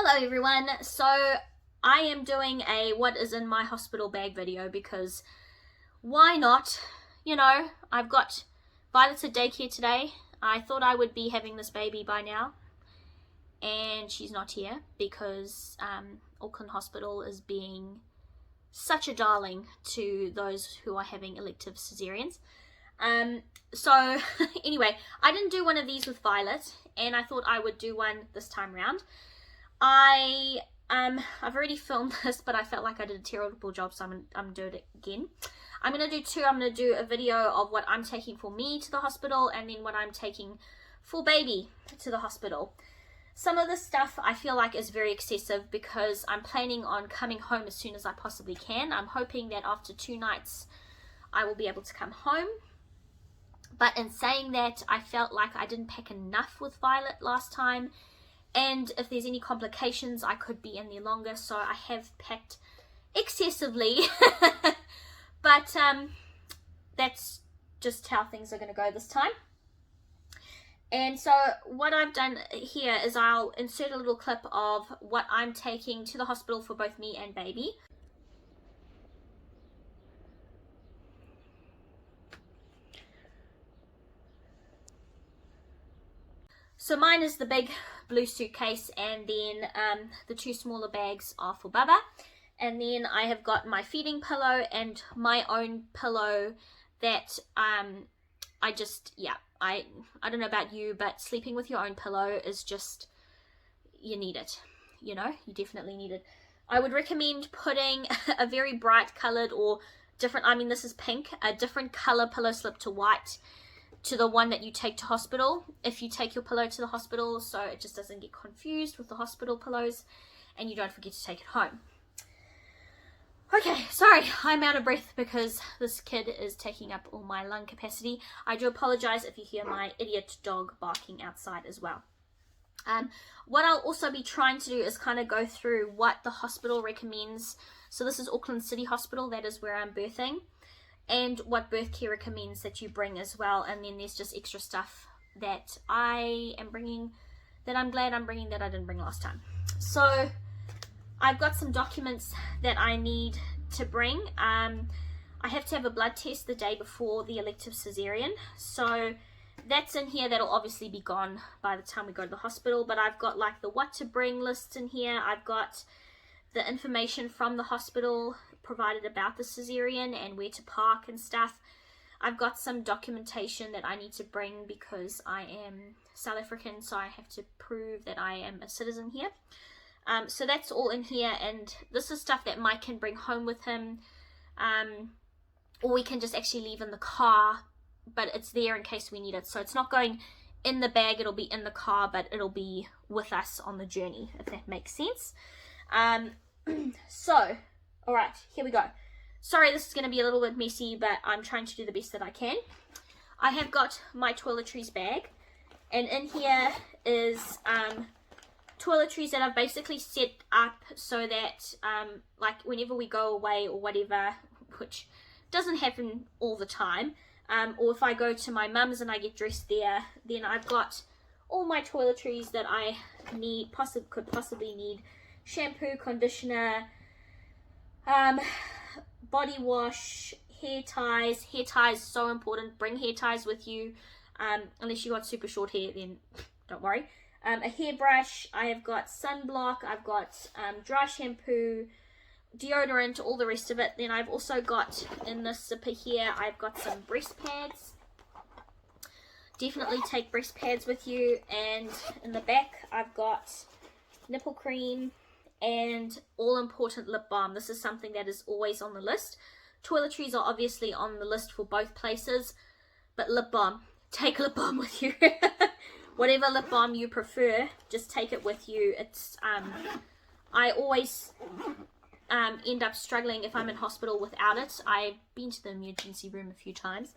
Hello everyone, so I am doing a what is in my hospital bag video because why not? You know, I've got Violet's at daycare today. I thought I would be having this baby by now and she's not here because Auckland Hospital is being such a darling to those who are having elective cesareans. So anyway, I didn't do one of these with Violet and I thought I would do one this time round. I've already filmed this, but I felt like I did a terrible job, so I'm doing it again. I'm going to do two. I'm going to do a video of what I'm taking for me to the hospital, and then what I'm taking for baby to the hospital. Some of this stuff I feel like is very excessive because I'm planning on coming home as soon as I possibly can. I'm hoping that after 2 nights I will be able to come home. But in saying that, I felt like I didn't pack enough with Violet last time. And if there's any complications, I could be in there longer, so I have packed excessively. But that's just how things are going to go this time. And so what I've done here is I'll insert a little clip of what I'm taking to the hospital for both me and baby. So mine is the big blue suitcase, and then the 2 smaller bags are for Bubba. And then I have got my feeding pillow and my own pillow that I don't know about you, but sleeping with your own pillow is just, you need it. You know, you definitely need it. I would recommend putting a very bright colored or different, I mean this is pink, a different color pillow slip to white to the one that you take to hospital if you take your pillow to the hospital, so it just doesn't get confused with the hospital pillows and you don't forget to take it home. Okay, sorry, I'm out of breath because this kid is taking up all my lung capacity. I do apologize if you hear my idiot dog barking outside as well. What I'll also be trying to do is kind of go through what the hospital recommends. So this is Auckland City Hospital, that is where I'm birthing, and what birth care recommends that you bring as well. And then there's just extra stuff that I am bringing that I'm glad I'm bringing that I didn't bring last time. So I've got some documents that I need to bring. I have to have a blood test the day before the elective cesarean, so that's in here. That'll obviously be gone by the time we go to the hospital, but I've got like the what to bring list in here. I've got the information from the hospital provided about the cesarean and where to park and stuff. I've got some documentation that I need to bring because I am South African, so I have to prove that I am a citizen here. So that's all in here, and this is stuff that Mike can bring home with him, or we can just actually leave in the car, but it's there in case we need it. So it's not going in the bag, it'll be in the car, but it'll be with us on the journey, if that makes sense. So alright, here we go. Sorry, this is going to be a little bit messy, but I'm trying to do the best that I can. I have got my toiletries bag, and in here is toiletries that I've basically set up so that like whenever we go away or whatever, which doesn't happen all the time, or if I go to my mum's and I get dressed there, then I've got all my toiletries that I need, could possibly need: shampoo, conditioner, body wash, hair ties. Hair ties, so important. Bring hair ties with you, unless you got super short hair, then don't worry. A hairbrush, I have got sunblock, I've got dry shampoo, deodorant, all the rest of it. Then I've also got in this zipper here, I've got some breast pads. Definitely take breast pads with you. And in the back I've got nipple cream and all important lip balm. This is something that is always on the list. Toiletries are obviously on the list for both places, but lip balm, take lip balm with you. Whatever lip balm you prefer, just take it with you. It's I always end up struggling if I'm in hospital without it. I've been to the emergency room a few times,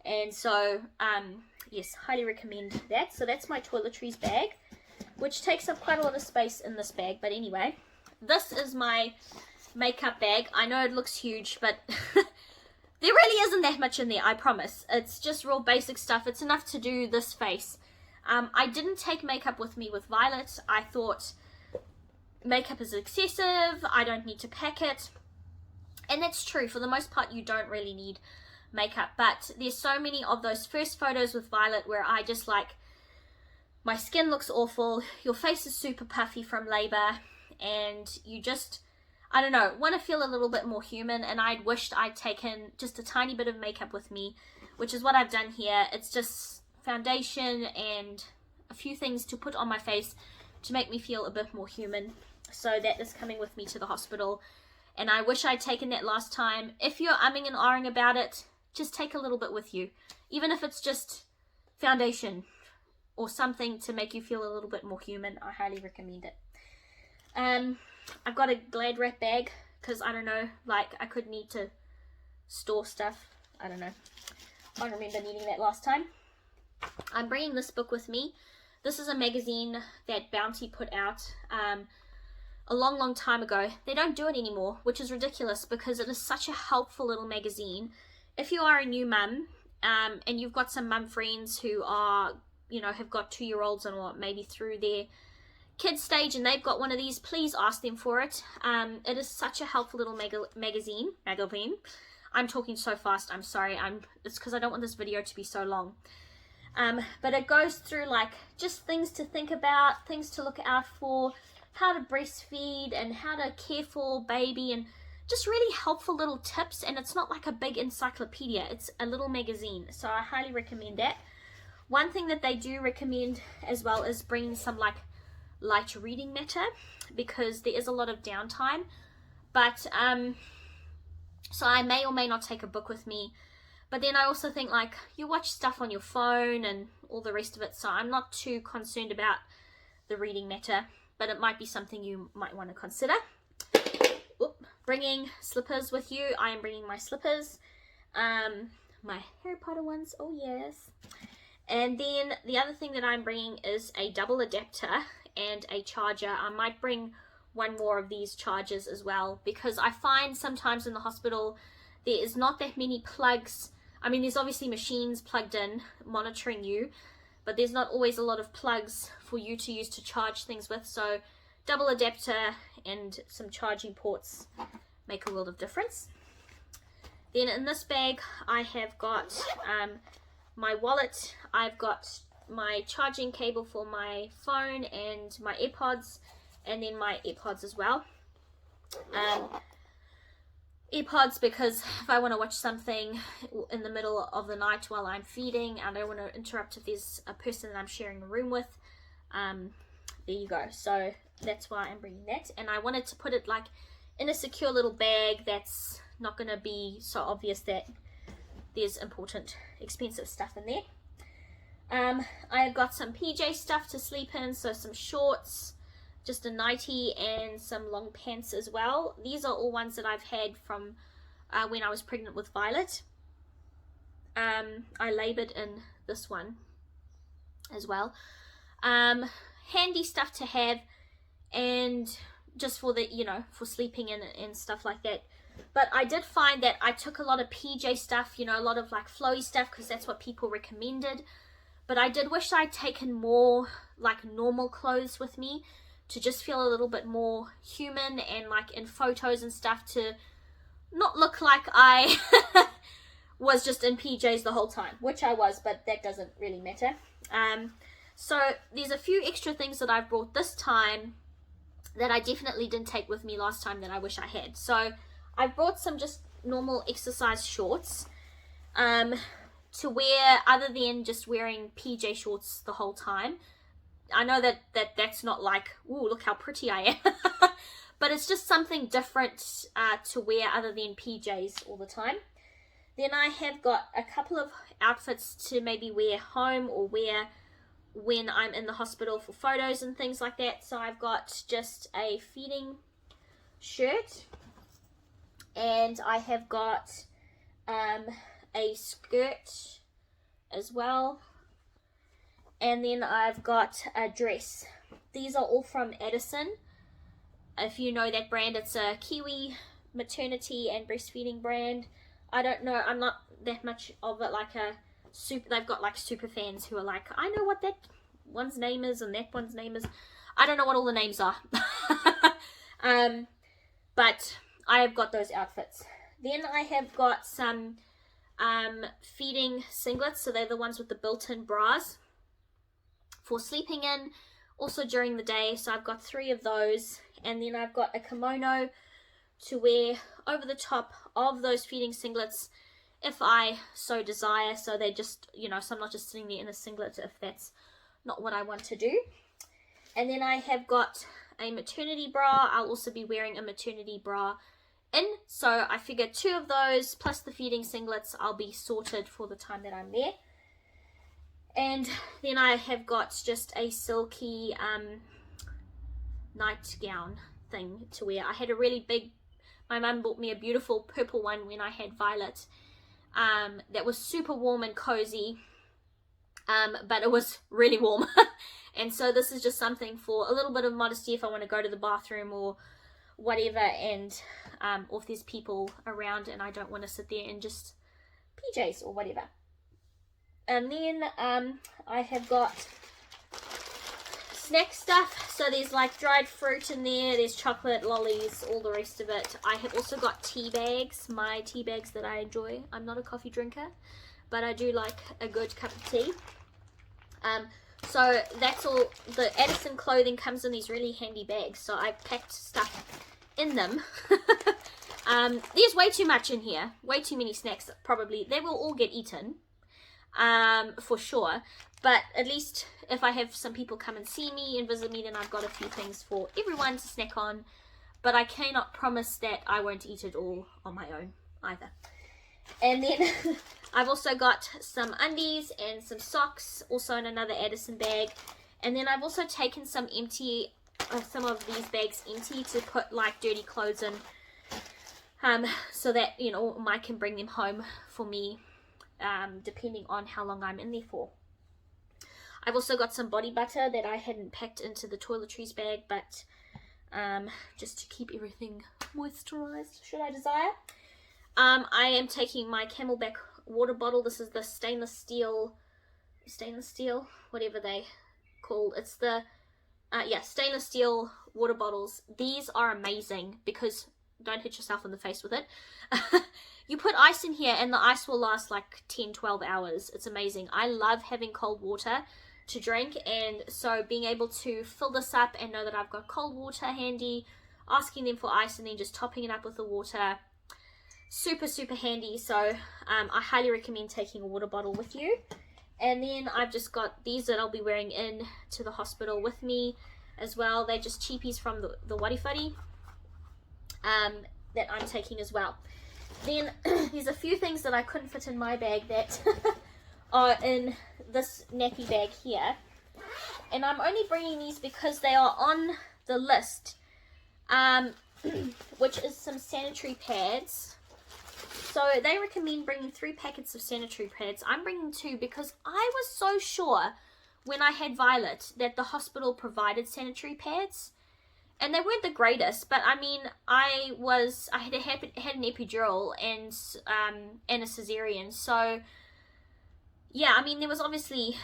and so yes, highly recommend that. So that's my toiletries bag, which takes up quite a lot of space in this bag. But anyway, this is my makeup bag. I know it looks huge, but there really isn't that much in there, I promise. It's just real basic stuff. It's enough to do this face. I didn't take makeup with me with Violet. I thought makeup is excessive, I don't need to pack it. And that's true, for the most part you don't really need makeup, but there's so many of those first photos with Violet where I just like, my skin looks awful, your face is super puffy from labor, and you just, I don't know, want to feel a little bit more human. And I'd wished I'd taken just a tiny bit of makeup with me, which is what I've done here. It's just foundation and a few things to put on my face to make me feel a bit more human. So that is coming with me to the hospital, and I wish I'd taken that last time. If you're umming and ahhing about it, just take a little bit with you, even if it's just foundation or something to make you feel a little bit more human. I highly recommend it. I've got a Glad wrap bag because I don't know, like I could need to store stuff. I don't know. I remember needing that last time. I'm bringing this book with me. This is a magazine that Bounty put out a long time ago. They don't do it anymore, which is ridiculous because it is such a helpful little magazine. If you are a new mum and you've got some mum friends who are, you know, have got 2-year-olds and or maybe through their kids stage and they've got one of these, please ask them for it. It is such a helpful little magazine. I'm talking so fast, I'm sorry. It's because I don't want this video to be so long. But it goes through like just things to think about, things to look out for, how to breastfeed and how to care for baby, and just really helpful little tips. And it's not like a big encyclopedia, it's a little magazine, so I highly recommend that. One thing that they do recommend as well is bringing some like light reading matter, because there is a lot of downtime. But so I may or may not take a book with me, but then I also think like you watch stuff on your phone and all the rest of it, so I'm not too concerned about the reading matter, but it might be something you might want to consider. Bringing slippers with you. I am bringing my slippers, my Harry Potter ones, oh yes. And then the other thing that I'm bringing is a double adapter and a charger. I might bring one more of these chargers as well, because I find sometimes in the hospital there is not that many plugs. I mean, there's obviously machines plugged in monitoring you, but there's not always a lot of plugs for you to use to charge things with. So double adapter and some charging ports make a world of difference. Then in this bag I have got my wallet, I've got my charging cable for my phone and my AirPods, and then my AirPods as well. AirPods because if I want to watch something in the middle of the night while I'm feeding, I don't want to interrupt if there's a person that I'm sharing a room with. There you go. So that's why I'm bringing that, and I wanted to put it like in a secure little bag that's not going to be so obvious that there's important expensive stuff in there. I have got some PJ stuff to sleep in, so some shorts, just a nightie, and some long pants as well. These are all ones that I've had from when I was pregnant with Violet. I labored in this one as well. Handy stuff to have, and just for the, you know, for sleeping in and stuff like that. But I did find that I took a lot of PJ stuff, you know, a lot of like flowy stuff, because that's what people recommended. But I did wish I'd taken more like normal clothes with me to just feel a little bit more human, and like in photos and stuff to not look like I was just in PJs the whole time, which I was, but that doesn't really matter. So there's a few extra things that I've brought this time that I definitely didn't take with me last time that I wish I had. So I've brought some just normal exercise shorts to wear, other than just wearing PJ shorts the whole time. I know that's not like, ooh, look how pretty I am. But it's just something different to wear other than PJs all the time. Then I have got a couple of outfits to maybe wear home or wear when I'm in the hospital for photos and things like that. So I've got just a feeding shirt, and I have got a skirt as well, and then I've got a dress. These are all from Addison. If you know that brand, it's a Kiwi maternity and breastfeeding brand. I don't know, I'm not that much of it, like a super, they've got like super fans who are like, I know what that one's name is and that one's name is. I don't know what all the names are. But I have got those outfits. Then I have got some feeding singlets, so they're the ones with the built-in bras for sleeping in, also during the day. So I've got 3 of those, and then I've got a kimono to wear over the top of those feeding singlets if I so desire. So they just, so I'm not just sitting there in a singlet if that's not what I want to do. And then I have got a maternity bra. I'll also be wearing a maternity bra in, so I figured 2 of those plus the feeding singlets, I'll be sorted for the time that I'm there. And then I have got just a silky nightgown thing to wear. I had a really big, my mum bought me a beautiful purple one when I had Violet, that was super warm and cozy, but it was really warm. And so this is just something for a little bit of modesty if I want to go to the bathroom or whatever, and or if there's people around and I don't want to sit there in just PJs or whatever. And then I have got snack stuff. So there's like dried fruit in there, there's chocolate, lollies, all the rest of it. I have also got tea bags, my tea bags that I enjoy. I'm not a coffee drinker, but I do like a good cup of tea. So that's all. The Addison clothing comes in these really handy bags, so I packed stuff in them. There's way too much in here, way too many snacks. Probably they will all get eaten, for sure, but at least if I have some people come and see me and visit me, then I've got a few things for everyone to snack on. But I cannot promise that I won't eat it all on my own either. And then I've also got some undies and some socks, also in another Addison bag. And then I've also taken some of these bags empty to put like dirty clothes in, so that, Myke can bring them home for me, depending on how long I'm in there for. I've also got some body butter that I hadn't packed into the toiletries bag, but just to keep everything moisturized should I desire. I am taking my Camelback water bottle. This is the stainless steel, whatever they call. It's the, stainless steel water bottles. These are amazing because, don't hit yourself in the face with it. You put ice in here and the ice will last like 10-12 hours. It's amazing. I love having cold water to drink, and so being able to fill this up and know that I've got cold water handy, asking them for ice and then just topping it up with the water, super handy. So I highly recommend taking a water bottle with you. And then I've just got these that I'll be wearing in to the hospital with me as well. They're just cheapies from the Wadi Fuddy, that I'm taking as well. Then there's a few things that I couldn't fit in my bag that are in this nappy bag here, and I'm only bringing these because they are on the list, which is some sanitary pads. So they recommend bringing 3 packets of sanitary pads. I'm bringing 2 because I was so sure when I had Violet that the hospital provided sanitary pads, and they weren't the greatest, but I mean, I had an epidural and a cesarean, so yeah, I mean, there was obviously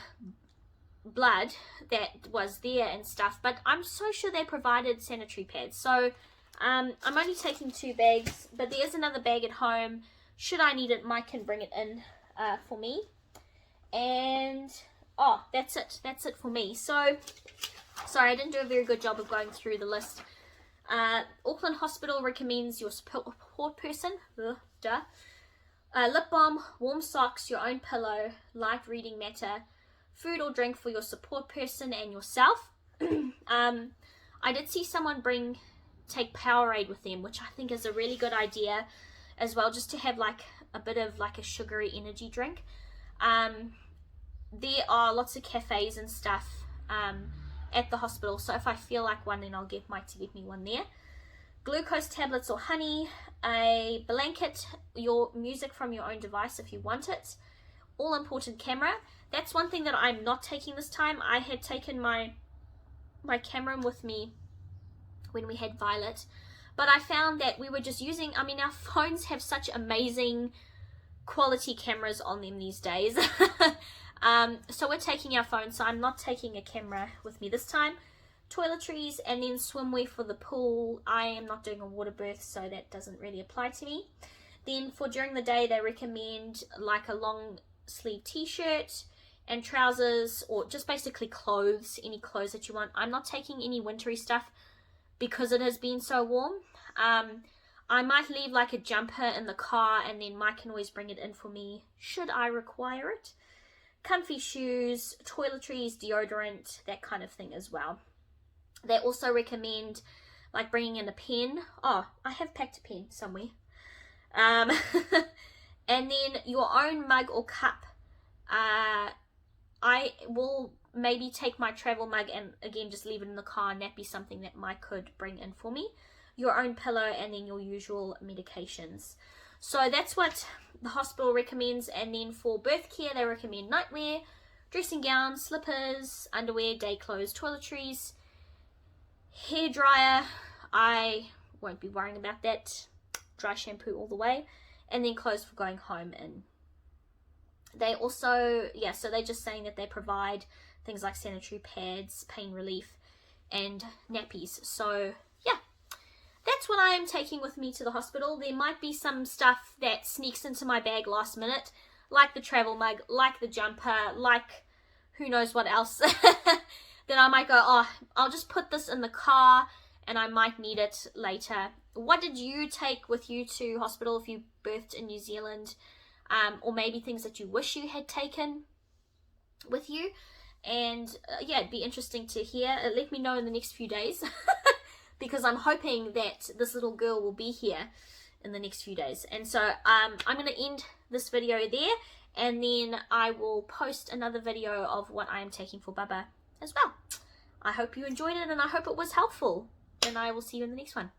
blood that was there and stuff, but I'm so sure they provided sanitary pads. So I'm only taking 2 bags, but there is another bag at home. Should I need it, Myke can bring it in for me. And that's it for me. So sorry, I didn't do a very good job of going through the list. Auckland Hospital recommends your support person, lip balm, warm socks, your own pillow, light reading matter, food or drink for your support person and yourself. I did see someone take Powerade with them, which I think is a really good idea as well, just to have like a bit of like a sugary energy drink. There are lots of cafes and stuff at the hospital, so if I feel like one, then I'll get Myke to get me one there. Glucose tablets or honey, a blanket, your music from your own device if you want it, all important camera. That's one thing that I'm not taking this time. I had taken my camera with me when we had Violet, but I found that we were just using, I mean, our phones have such amazing quality cameras on them these days. So we're taking our phone, so I'm not taking a camera with me this time. toiletries, and then swimwear for the pool. I am not doing a water birth, so that doesn't really apply to me. Then for during the day, they recommend like a long sleeve t-shirt and trousers, or just basically clothes, any clothes that you want. I'm not taking any wintry stuff because it has been so warm. I might leave like a jumper in the car, and then Myke can always bring it in for me should I require it. Comfy shoes, toiletries, deodorant, that kind of thing as well. They also recommend like bringing in a pen. Oh, I have packed a pen somewhere. And then your own mug or cup. I will maybe take my travel mug and again just leave it in the car, and that be something that Myke could bring in for me. Your own pillow, and then your usual medications. So that's what the hospital recommends. And then for birth care, they recommend nightwear, dressing gowns, slippers, underwear, day clothes, toiletries, hair dryer. I won't be worrying about that. Dry shampoo all the way. And then clothes for going home in. They also, so they're just saying that they provide things like sanitary pads, pain relief, and nappies. So yeah, that's what I am taking with me to the hospital. There might be some stuff that sneaks into my bag last minute, like the travel mug, like the jumper, like who knows what else. Then I might go, oh, I'll just put this in the car and I might need it later. What did you take with you to hospital if you birthed in New Zealand? Or maybe things that you wish you had taken with you. And yeah, it'd be interesting to hear. Let me know in the next few days. Because I'm hoping that this little girl will be here in the next few days. And so I'm going to end this video there. And then I will post another video of what I am taking for Bubba as well. I hope you enjoyed it, and I hope it was helpful. And I will see you in the next one.